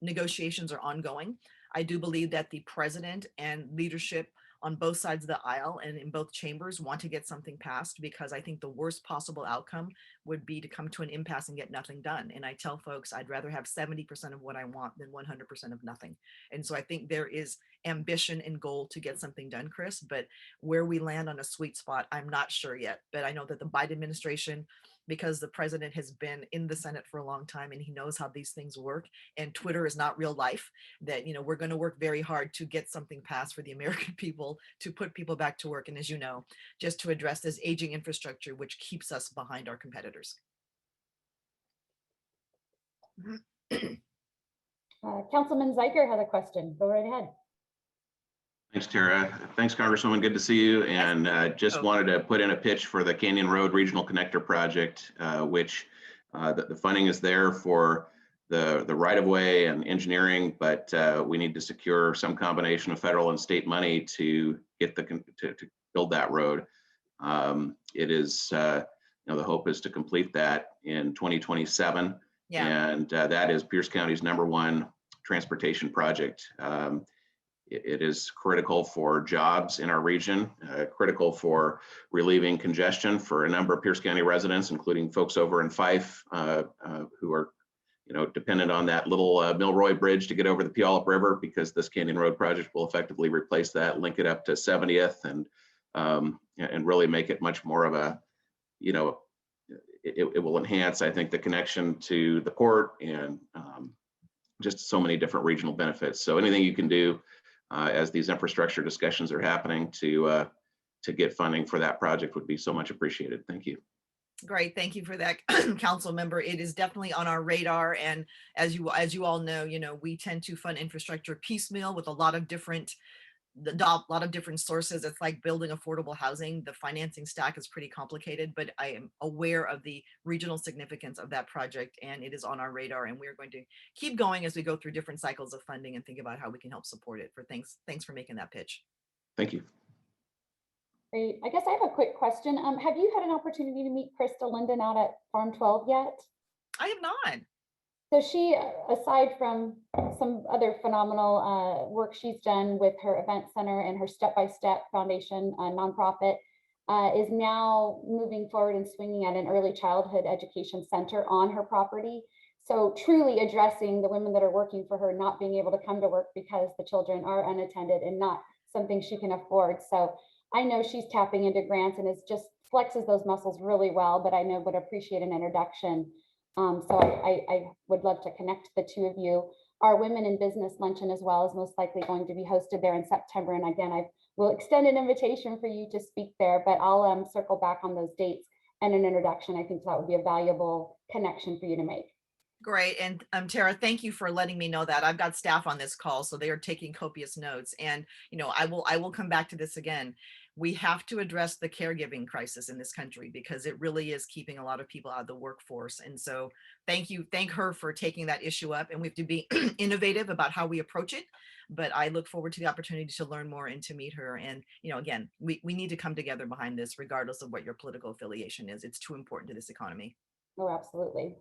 negotiations are ongoing. I do believe that the president and leadership on both sides of the aisle and in both chambers want to get something passed, because I think the worst possible outcome would be to come to an impasse and get nothing done. And I tell folks I'd rather have 70% of what I want than 100% of nothing. And so I think there is ambition and goal to get something done, Chris, but where we land on a sweet spot, I'm not sure yet. But I know that the Biden administration, because the president has been in the Senate for a long time and he knows how these things work, and Twitter is not real life, that we're going to work very hard to get something passed for the American people, to put people back to work, and as you know, just to address this aging infrastructure which keeps us behind our competitors. Councilman Zeiger has a question. Go right ahead. Thanks, Tara. Thanks, Congresswoman. Good to see you. And just wanted to put in a pitch for the Canyon Road Regional Connector Project, which the funding is there for the right-of-way and engineering, but we need to secure some combination of federal and state money to get to build that road. It is, the hope is to complete that in 2027. Yeah. And that is Pierce County's #1 transportation project. It is critical for jobs in our region, critical for relieving congestion for a number of Pierce County residents, including folks over in Fife who are, dependent on that little Milroy Bridge to get over the Puyallup River, because this Canyon Road project will effectively replace that, link it up to 70th, and really make it much more of a, it will enhance, I think, the connection to the port and just so many different regional benefits. So anything you can do as these infrastructure discussions are happening to get funding for that project would be so much appreciated. Thank you. Great, thank you for that, council member. It is definitely on our radar, and as you all know, we tend to fund infrastructure piecemeal with a lot of different sources. It's like building affordable housing. The financing stack is pretty complicated, but I am aware of the regional significance of that project, and it is on our radar, and we're going to keep going as we go through different cycles of funding and think about how we can help support it. Thanks for making that pitch. Thank you. Great. I guess I have a quick question. Have you had an opportunity to meet Krista Linden out at Farm 12 yet? I have not. So she, aside from some other phenomenal work she's done with her event center and her Step by Step Foundation nonprofit, is now moving forward and swinging at an early childhood education center on her property. So truly addressing the women that are working for her not being able to come to work because the children are unattended and not something she can afford. So I know she's tapping into grants and is just flexes those muscles really well, but I know would appreciate an introduction. So I would love to connect the two of you. Our Women in Business Luncheon as well is most likely going to be hosted there in September. And again, I will extend an invitation for you to speak there, but I'll circle back on those dates and an introduction. I think that would be a valuable connection for you to make. Great. And Tara, thank you for letting me know that. I've got staff on this call, so they are taking copious notes. And I will come back to this again. We have to address the caregiving crisis in this country because it really is keeping a lot of people out of the workforce. And so thank her for taking that issue up. And we have to be innovative about how we approach it. But I look forward to the opportunity to learn more and to meet her. And again, we need to come together behind this, regardless of what your political affiliation is. It's too important to this economy. Oh, absolutely.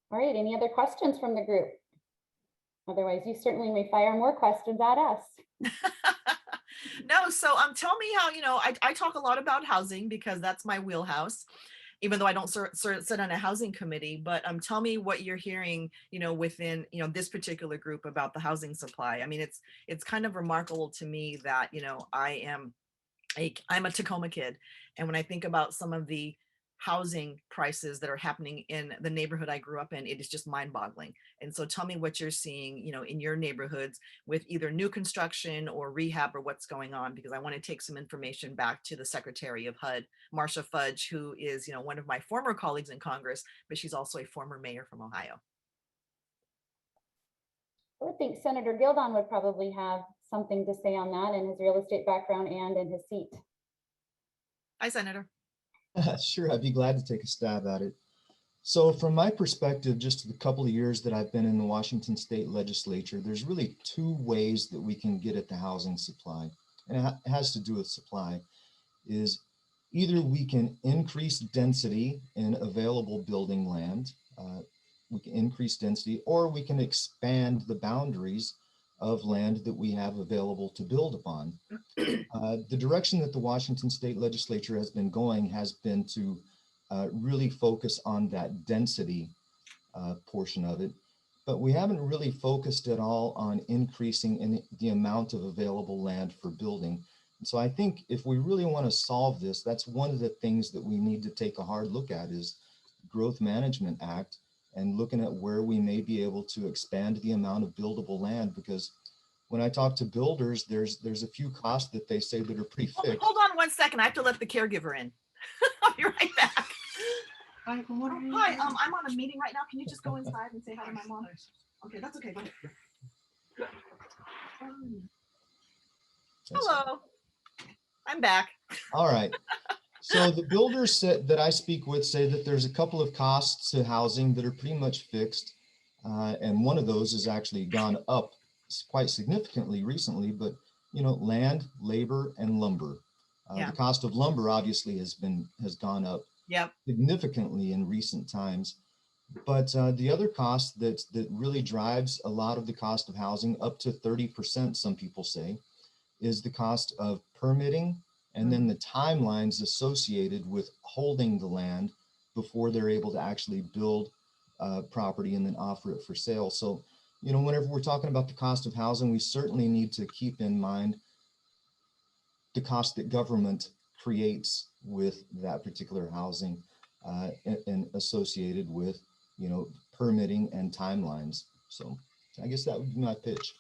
All right, any other questions from the group? Otherwise, you certainly may fire more questions at us. No, so tell me how, I talk a lot about housing because that's my wheelhouse, even though I don't sit on a housing committee, but tell me what you're hearing, within, this particular group about the housing supply. I mean, it's kind of remarkable to me that, I'm a Tacoma kid. And when I think about some of the housing prices that are happening in the neighborhood I grew up in, it is just mind-boggling. And so tell me what you're seeing, in your neighborhoods with either new construction or rehab or what's going on, because I want to take some information back to the Secretary of HUD, Marcia Fudge, who is, one of my former colleagues in Congress, but she's also a former mayor from Ohio. I would think Senator Gildon would probably have something to say on that in his real estate background and in his seat. Hi, Senator. Sure, I'd be glad to take a stab at it. So from my perspective, just the couple of years that I've been in the Washington State Legislature, there's really two ways that we can get at the housing supply. And it has to do with supply, is either we can increase density in available building land, we can increase density, or we can expand the boundaries of land that we have available to build upon. The direction that the Washington State Legislature has been going has been to really focus on that density portion of it, but we haven't really focused at all on increasing the amount of available land for building. And so I think if we really want to solve this, that's one of the things that we need to take a hard look at is Growth Management Act and looking at where we may be able to expand the amount of buildable land, because when I talk to builders, there's a few costs that they say that are pretty fixed. Hold on 1 second. I have to let the caregiver in. I'll be right back. Hi, I'm on a meeting right now. Can you just go inside and say hi to my mom? Okay, that's okay. Go ahead. Hello. I'm back. All right. So the builders that I speak with say that there's a couple of costs to housing that are pretty much fixed. And one of those has actually gone up quite significantly recently, but land, labor, and lumber. The cost of lumber obviously has gone up significantly in recent times. But the other cost that really drives a lot of the cost of housing, up to 30%, some people say, is the cost of permitting and then the timelines associated with holding the land before they're able to actually build property and then offer it for sale. So, whenever we're talking about the cost of housing, we certainly need to keep in mind the cost that government creates with that particular housing and associated with, permitting and timelines. So I guess that would be my pitch.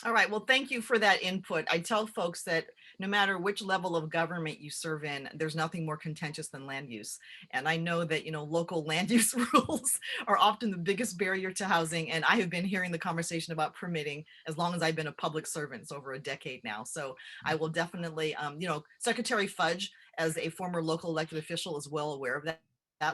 All right. Well, thank you for that input. I tell folks that no matter which level of government you serve in, there's nothing more contentious than land use. And I know that, local land use rules are often the biggest barrier to housing. And I have been hearing the conversation about permitting as long as I've been a public servant. It's over a decade now. So I will definitely, Secretary Fudge, as a former local elected official, is well aware of that.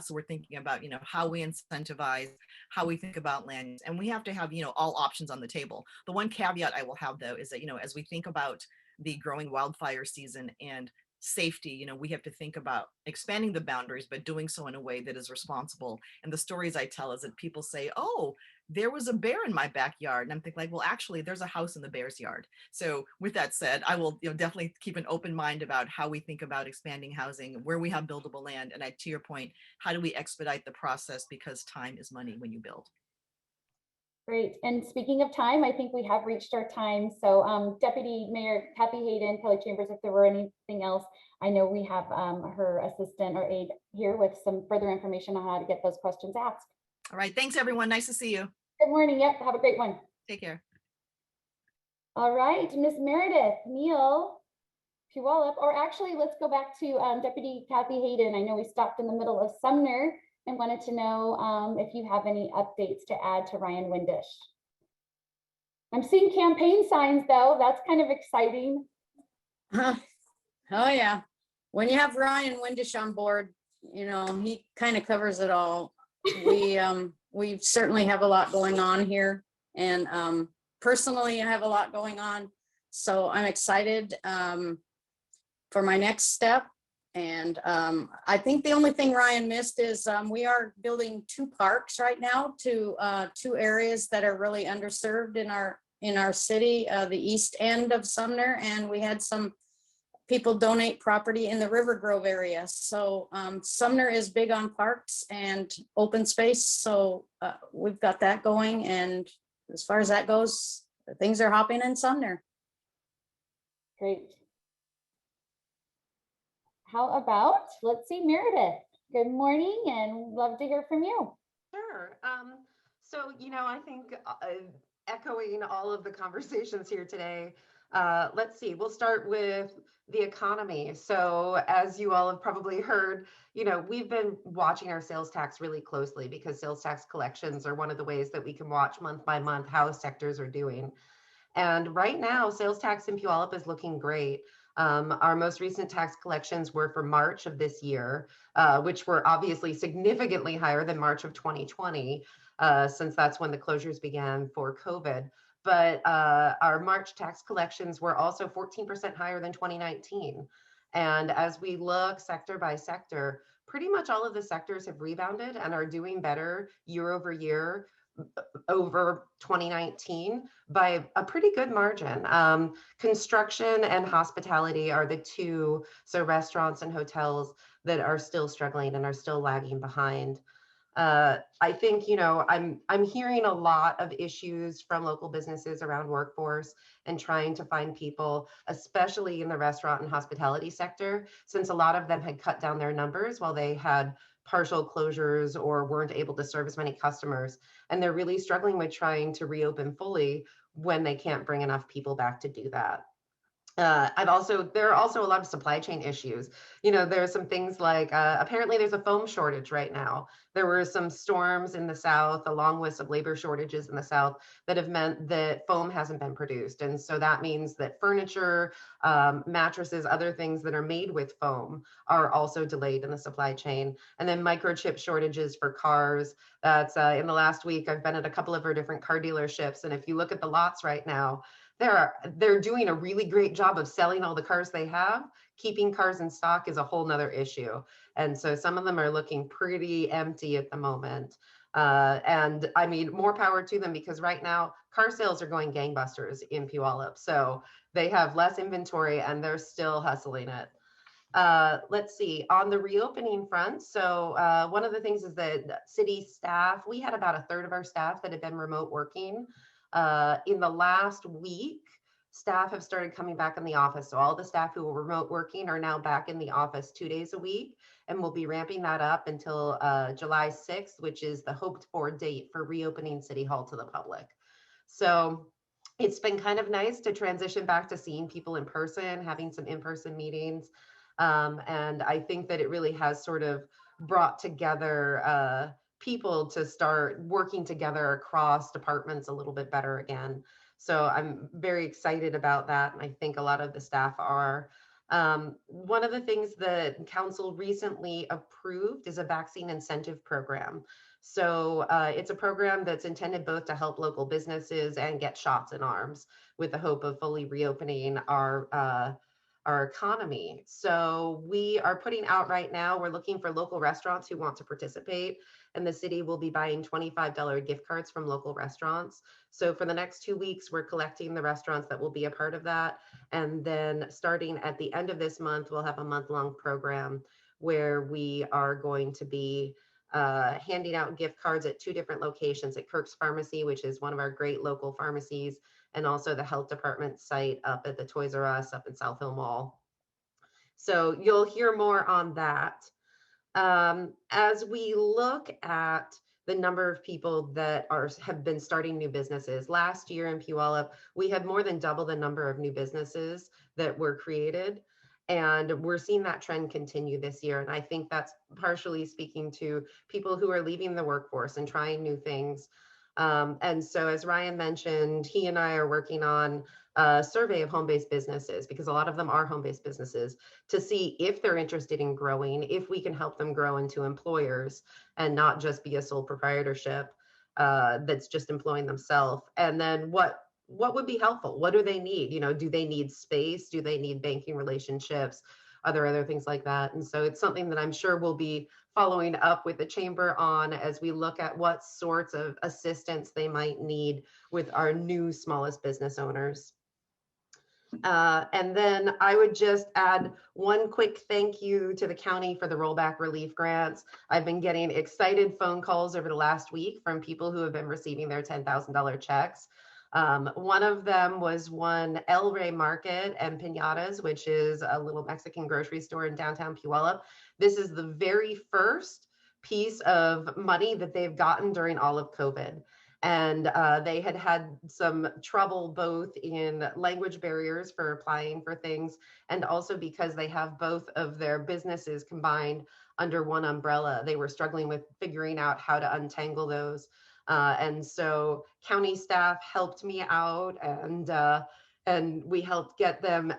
So we're thinking about, how we incentivize, how we think about land use, and we have to have, all options on the table. The one caveat I will have though is that, as we think about the growing wildfire season and safety, you know, we have to think about expanding the boundaries, but doing so in a way that is responsible. And the stories I tell is that people say, oh, there was a bear in my backyard. And I'm thinking like, well, actually there's a house in the bear's yard. So with that said, I will, you know, definitely keep an open mind about how we think about expanding housing, where we have buildable land. And to your point, how do we expedite the process, because time is money when you build. Great. And speaking of time, I think we have reached our time. So Deputy Mayor Kathy Hayden, Kelly Chambers, if there were anything else, I know we have her assistant or aide here with some further information on how to get those questions asked. All right. Thanks, everyone. Nice to see you. Good morning. Yep. Have a great one. Take care. All right. Miss Meredith, Neil, Puyallup, or actually, let's go back to Deputy Kathy Hayden. I know we stopped in the middle of Sumner and wanted to know if you have any updates to add to Ryan Windish. I'm seeing campaign signs though. That's kind of exciting. Oh yeah. When you have Ryan Windish on board, you know, he kind of covers it all. We certainly have a lot going on here, and personally I have a lot going on. So I'm excited for my next step. And I think the only thing Ryan missed is we are building 2 parks right now, to 2 areas that are really underserved in our city, the east end of Sumner, and we had some people donate property in the River Grove area. So Sumner is big on parks and open space, so we've got that going. And as far as that goes, things are hopping in Sumner. Great. How about, let's see, Meredith. Good morning and love to hear from you. Sure. So, you know, I think echoing all of the conversations here today, let's see, we'll start with the economy. So as you all have probably heard, you know, we've been watching our sales tax really closely, because sales tax collections are one of the ways that we can watch month by month how sectors are doing. And right now, sales tax in Puyallup is looking great. Our most recent tax collections were for March of this year, which were obviously significantly higher than March of 2020, since that's when the closures began for COVID. But our March tax collections were also 14% higher than 2019. And as we look sector by sector, pretty much all of the sectors have rebounded and are doing better year over year over 2019 by a pretty good margin. Construction and hospitality are the 2, so restaurants and hotels, that are still struggling and are still lagging behind. I think, you know, I'm hearing a lot of issues from local businesses around workforce and trying to find people, especially in the restaurant and hospitality sector, since a lot of them had cut down their numbers while they had partial closures or weren't able to serve as many customers. And they're really struggling with trying to reopen fully when they can't bring enough people back to do that. There are also a lot of supply chain issues. You know, there are some things like, apparently there's a foam shortage right now. There were some storms in the South, along with some labor shortages in the South, that have meant that foam hasn't been produced. And so that means that furniture, mattresses, other things that are made with foam are also delayed in the supply chain. And then microchip shortages for cars. That's in the last week, I've been at a couple of our different car dealerships. And if you look at the lots right now, they're doing a really great job of selling all the cars they have. Keeping cars in stock is a whole nother issue. And so some of them are looking pretty empty at the moment. And I mean, more power to them, because right now car sales are going gangbusters in Puyallup. So they have less inventory and they're still hustling it. Let's see, on the reopening front. So one of the things is that city staff, we had about 1/3 of our staff that had been remote working. In the last week, staff have started coming back in the office. So all the staff who were remote working are now back in the office 2 days a week, and we'll be ramping that up until July 6th, which is the hoped for date for reopening City Hall to the public. So it's been kind of nice to transition back to seeing people in person, having some in-person meetings. And I think that it really has sort of brought together people to start working together across departments a little bit better again. So I'm very excited about that. And I think a lot of the staff are. One of the things that council recently approved is a vaccine incentive program. So it's a program that's intended both to help local businesses and get shots in arms, with the hope of fully reopening our our economy. So we are putting out right now, we're looking for local restaurants who want to participate, and the city will be buying $25 gift cards from local restaurants. So for the next 2 weeks, we're collecting the restaurants that will be a part of that. And then starting at the end of this month, we'll have a month-long program where we are going to be handing out gift cards at 2 different locations, at Kirk's Pharmacy, which is one of our great local pharmacies, and also the health department site up at the Toys R Us up in South Hill Mall. So you'll hear more on that. As we look at the number of people that have been starting new businesses, last year in Puyallup, we had more than double the number of new businesses that were created. And we're seeing that trend continue this year. And I think that's partially speaking to people who are leaving the workforce and trying new things. And so as Ryan mentioned, he and I are working on a survey of home-based businesses, because a lot of them are home-based businesses, to see if they're interested in growing, if we can help them grow into employers and not just be a sole proprietorship that's just employing themselves. And then what would be helpful? What do they need? You know, do they need space? Do they need banking relationships? Are there other things like that? And so it's something that I'm sure we'll be following up with the chamber on as we look at what sorts of assistance they might need with our new smallest business owners. And then I would just add one quick thank you to the county for the rollback relief grants. I've been getting excited phone calls over the last week from people who have been receiving their $10,000 checks. One of them was one El Rey Market and Piñatas, which is a little Mexican grocery store in downtown Puyallup. This is the very first piece of money that they've gotten during all of COVID. And they had some trouble both in language barriers for applying for things, and also because they have both of their businesses combined under one umbrella. They were struggling with figuring out how to untangle those. And so county staff helped me out, and we helped get them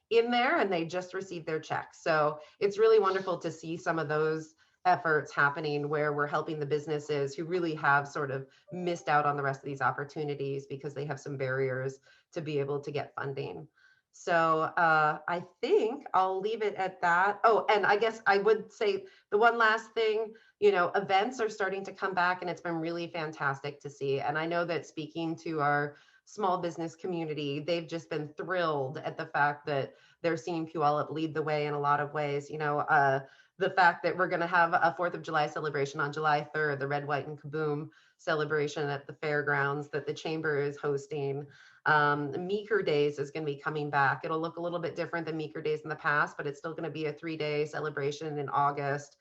in there, and they just received their check. So it's really wonderful to see some of those efforts happening where we're helping the businesses who really have sort of missed out on the rest of these opportunities because they have some barriers to be able to get funding. So I think I'll leave it at that. Oh, and I guess I would say the one last thing, you know, events are starting to come back, and it's been really fantastic to see. And I know that speaking to our small business community, they've just been thrilled at the fact that they're seeing Puyallup lead the way in a lot of ways. You know, the fact that we're going to have a 4th of July celebration on July 3rd, the Red, White, and Kaboom celebration at the fairgrounds that the chamber is hosting. Meeker Days is going to be coming back. It'll look a little bit different than Meeker Days in the past, but it's still going to be a 3-day celebration in August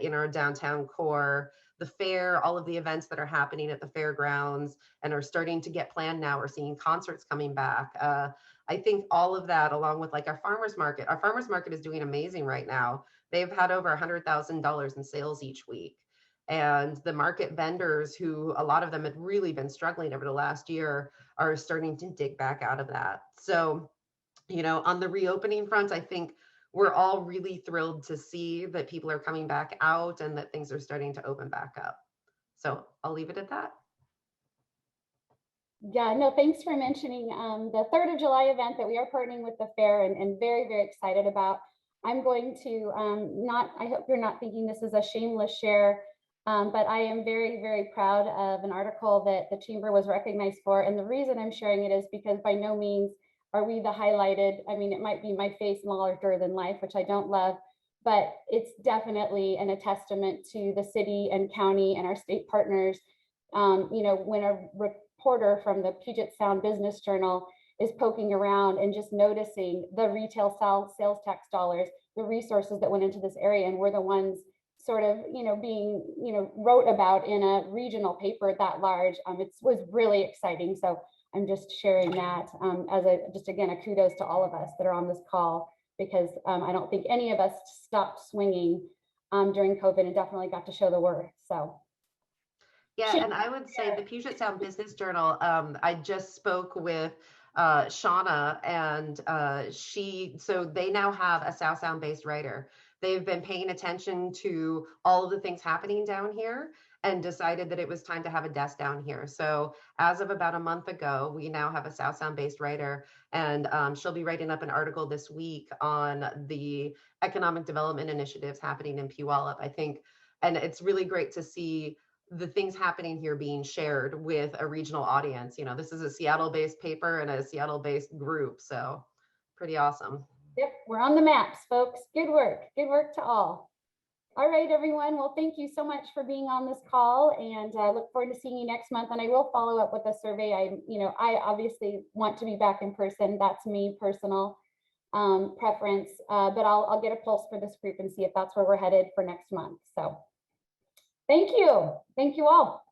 in our downtown core. The fair, all of the events that are happening at the fairgrounds and are starting to get planned now. We're seeing concerts coming back. I think all of that, along with like our farmers market is doing amazing right now. They've had over $100,000 in sales each week. And the market vendors, who a lot of them had really been struggling over the last year, are starting to dig back out of that. So, you know, on the reopening front, I think we're all really thrilled to see that people are coming back out and that things are starting to open back up. So I'll leave it at that. Yeah, no, thanks for mentioning the 3rd of July event that we are partnering with the fair, and very, very excited about. I'm going to I hope you're not thinking this is a shameless share, but I am very, very proud of an article that the chamber was recognized for. And the reason I'm sharing it is because by no means are we the highlighted. I mean, it might be my face larger than life, which I don't love, but it's definitely a testament to the city and county and our state partners. You know, when a reporter from the Puget Sound Business Journal is poking around and just noticing the retail sales tax dollars, the resources that went into this area, and we're the ones sort of, you know, being, you know, wrote about in a regional paper that large. It was really exciting. So I'm just sharing that as again, a kudos to all of us that are on this call, because I don't think any of us stopped swinging during COVID, and definitely got to show the worth. So. Yeah, and I would say the Puget Sound Business Journal, I just spoke with Shauna, and so they now have a South Sound based writer. They've been paying attention to all of the things happening down here, and decided that it was time to have a desk down here. So as of about a month ago, we now have a South Sound based writer, and she'll be writing up an article this week on the economic development initiatives happening in Puyallup. I think, and it's really great to see the things happening here being shared with a regional audience. You know, this is a Seattle-based paper and a Seattle-based group, so pretty awesome. Yep, we're on the maps, folks. Good work. Good work to all. All right, everyone. Well, thank you so much for being on this call, and I look forward to seeing you next month. And I will follow up with a survey. I obviously want to be back in person. That's me, personal preference, but I'll get a pulse for this group and see if that's where we're headed for next month. So thank you. Thank you all.